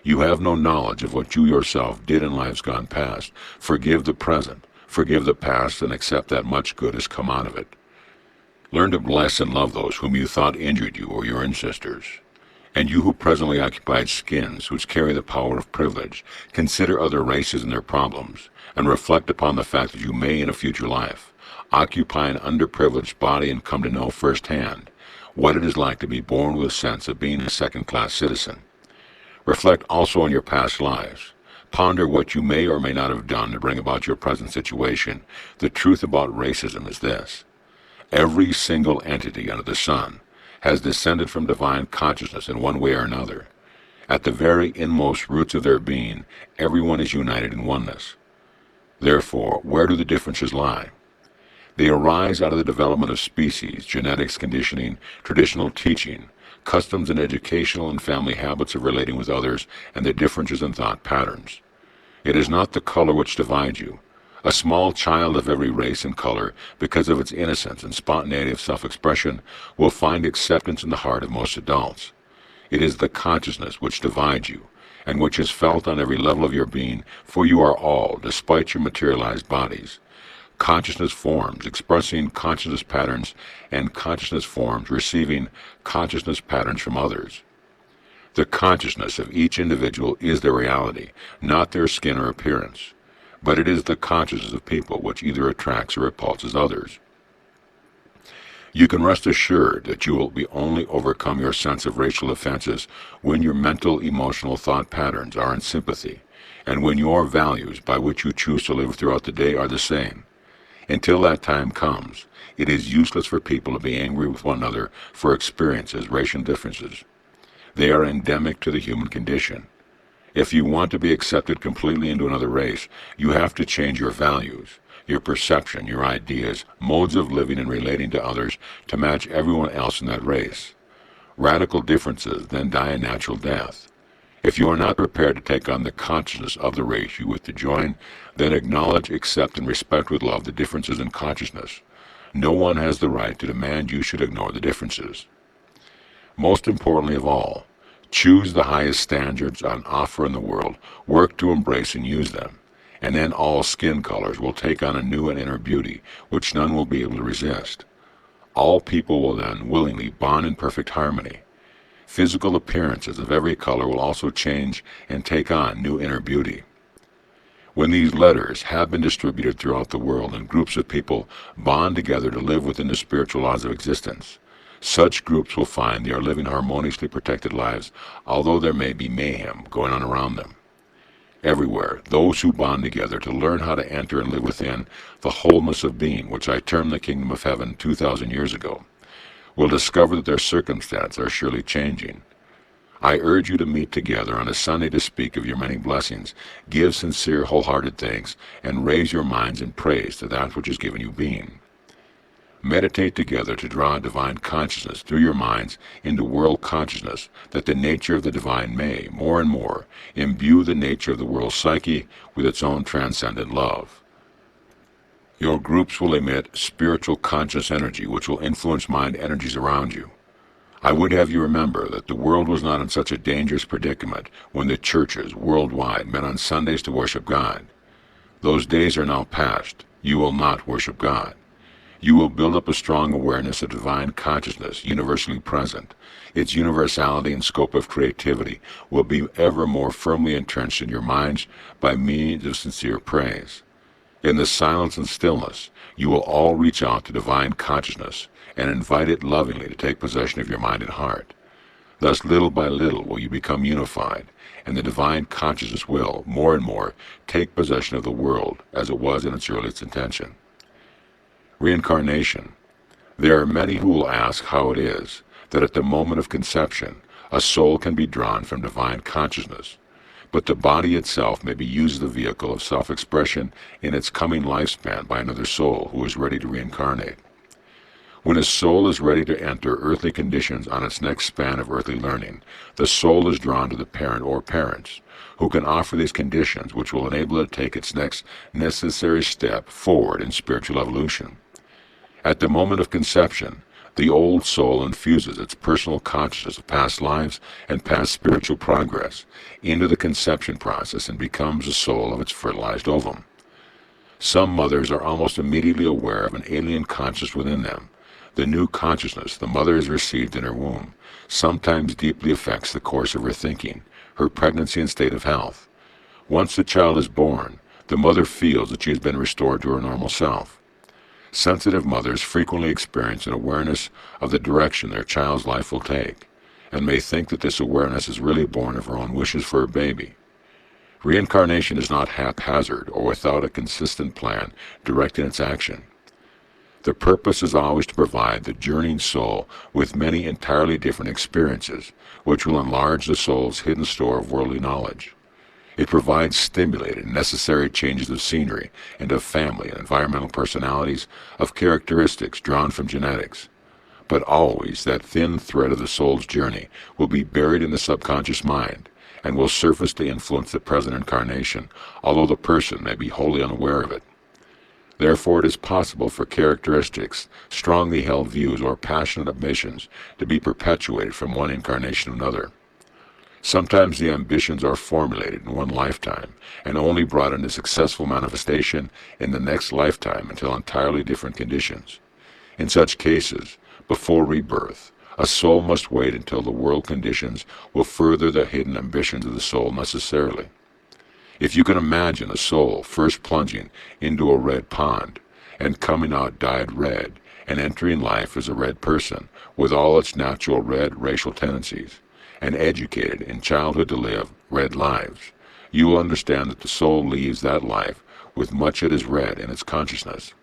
You have no knowledge of what you yourself did in lives gone past. Forgive the present, forgive the past, and accept that much good has come out of it. Learn to bless and love those whom you thought injured you or your ancestors. And you who presently occupy skins which carry the power of privilege, consider other races and their problems, and reflect upon the fact that you may in a future life occupy an underprivileged body and come to know firsthand what it is like to be born with a sense of being a second-class citizen. Reflect also on your past lives. Ponder what you may or may not have done to bring about your present situation. The truth about racism is this. Every single entity under the sun has descended from divine consciousness in one way or another. At the very inmost roots of their being, everyone is united in oneness. Therefore, where do the differences lie? They arise out of the development of species, genetics, conditioning, traditional teaching, customs and educational and family habits of relating with others, and their differences in thought patterns. It is not the color which divides you. A small child of every race and color, because of its innocence and spontaneity of self-expression, will find acceptance in the heart of most adults. It is the consciousness which divides you, and which is felt on every level of your being, for you are all, despite your materialized bodies, consciousness forms, expressing consciousness patterns, and consciousness forms, receiving consciousness patterns from others. The consciousness of each individual is their reality, not their skin or appearance, but it is the consciousness of people which either attracts or repulses others. You can rest assured that you will be only overcome your sense of racial offenses when your mental, emotional thought patterns are in sympathy, and when your values by which you choose to live throughout the day are the same. Until that time comes, it is useless for people to be angry with one another for experiences, racial differences. They are endemic to the human condition. If you want to be accepted completely into another race, you have to change your values, your perception, your ideas, modes of living and relating to others to match everyone else in that race. Radical differences then die a natural death. If you are not prepared to take on the consciousness of the race you wish to join, then acknowledge, accept, and respect with love the differences in consciousness. No one has the right to demand you should ignore the differences. Most importantly of all, choose the highest standards on offer in the world, work to embrace and use them, and then all skin colors will take on a new and inner beauty which none will be able to resist. All people will then willingly bond in perfect harmony. Physical appearances of every color will also change and take on new inner beauty. When these letters have been distributed throughout the world and groups of people bond together to live within the spiritual laws of existence, such groups will find they are living harmoniously protected lives, although there may be mayhem going on around them. Everywhere, those who bond together to learn how to enter and live within the wholeness of being, which I termed the kingdom of heaven 2,000 years ago, will discover that their circumstances are surely changing. I urge you to meet together on a Sunday to speak of your many blessings, give sincere, wholehearted thanks, and raise your minds in praise to that which has given you being. Meditate together to draw divine consciousness through your minds into world consciousness, that the nature of the divine may, more and more, imbue the nature of the world psyche with its own transcendent love. Your groups will emit spiritual conscious energy which will influence mind energies around you. I would have you remember that the world was not in such a dangerous predicament when the churches worldwide met on Sundays to worship God. Those days are now past. You will not worship God. You will build up a strong awareness of divine consciousness universally present. Its universality and scope of creativity will be ever more firmly entrenched in your minds by means of sincere praise. In the silence and stillness, you will all reach out to divine consciousness and invite it lovingly to take possession of your mind and heart. Thus, little by little will you become unified, and the divine consciousness will, more and more, take possession of the world as it was in its earliest intention. Reincarnation. There are many who will ask how it is that at the moment of conception, a soul can be drawn from divine consciousness, but the body itself may be used as the vehicle of self-expression in its coming lifespan by another soul who is ready to reincarnate. When a soul is ready to enter earthly conditions on its next span of earthly learning, the soul is drawn to the parent or parents, who can offer these conditions which will enable it to take its next necessary step forward in spiritual evolution. At the moment of conception, the old soul infuses its personal consciousness of past lives and past spiritual progress into the conception process and becomes the soul of its fertilized ovum. Some mothers are almost immediately aware of an alien consciousness within them. The new consciousness the mother has received in her womb sometimes deeply affects the course of her thinking, her pregnancy and state of health. Once the child is born, the mother feels that she has been restored to her normal self. Sensitive mothers frequently experience an awareness of the direction their child's life will take, and may think that this awareness is really born of her own wishes for her baby. Reincarnation is not haphazard or without a consistent plan directing its action. The purpose is always to provide the journeying soul with many entirely different experiences, which will enlarge the soul's hidden store of worldly knowledge. It provides stimulated and necessary changes of scenery and of family and environmental personalities, of characteristics drawn from genetics. But always that thin thread of the soul's journey will be buried in the subconscious mind, and will surface to influence the present incarnation, although the person may be wholly unaware of it. Therefore it is possible for characteristics, strongly held views, or passionate ambitions to be perpetuated from one incarnation to another. Sometimes the ambitions are formulated in one lifetime, and only brought into successful manifestation in the next lifetime until entirely different conditions. In such cases, before rebirth, a soul must wait until the world conditions will further the hidden ambitions of the soul necessarily. If you can imagine a soul first plunging into a red pond, and coming out dyed red, and entering life as a red person with all its natural red racial tendencies, and educated in childhood to live red lives, you will understand that the soul leaves that life with much that is red in its consciousness.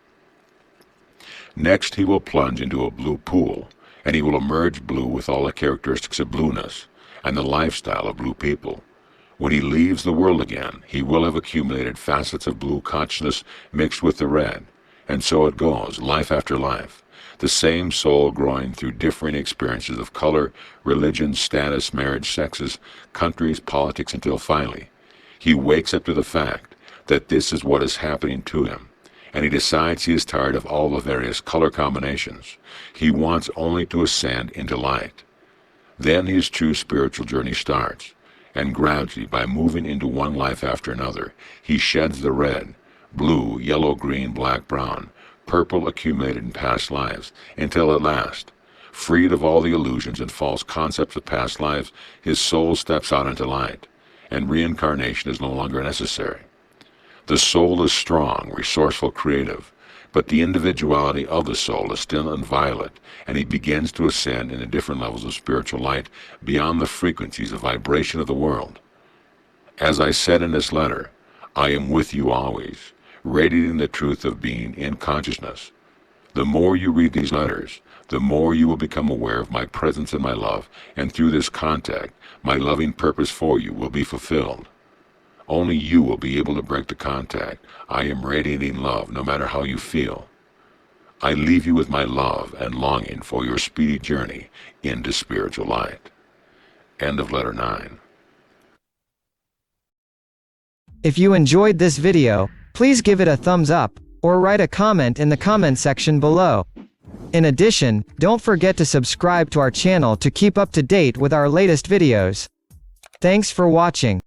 Next, he will plunge into a blue pool, and he will emerge blue with all the characteristics of blueness and the lifestyle of blue people. When he leaves the world again, he will have accumulated facets of blue consciousness mixed with the red, and so it goes, life after life, the same soul growing through differing experiences of color, religion, status, marriage, sexes, countries, politics, until finally, he wakes up to the fact that this is what is happening to him, and he decides he is tired of all the various color combinations. He wants only to ascend into light. Then his true spiritual journey starts, and gradually, by moving into one life after another, he sheds the red, blue, yellow, green, black, brown, purple accumulated in past lives, until at last, freed of all the illusions and false concepts of past lives, his soul steps out into light, and reincarnation is no longer necessary. The soul is strong, resourceful, creative, but the individuality of the soul is still inviolate, and he begins to ascend into different levels of spiritual light beyond the frequencies of vibration of the world. As I said in this letter, I am with you always, radiating the truth of being in consciousness. The more you read these letters, the more you will become aware of my presence and my love, and through this contact, my loving purpose for you will be fulfilled. Only you will be able to break the contact. I am radiating love no matter how you feel. I leave you with my love and longing for your speedy journey into spiritual light. End of letter 9. If you enjoyed this video, please give it a thumbs up, or write a comment in the comment section below. In addition, don't forget to subscribe to our channel to keep up to date with our latest videos. Thanks for watching.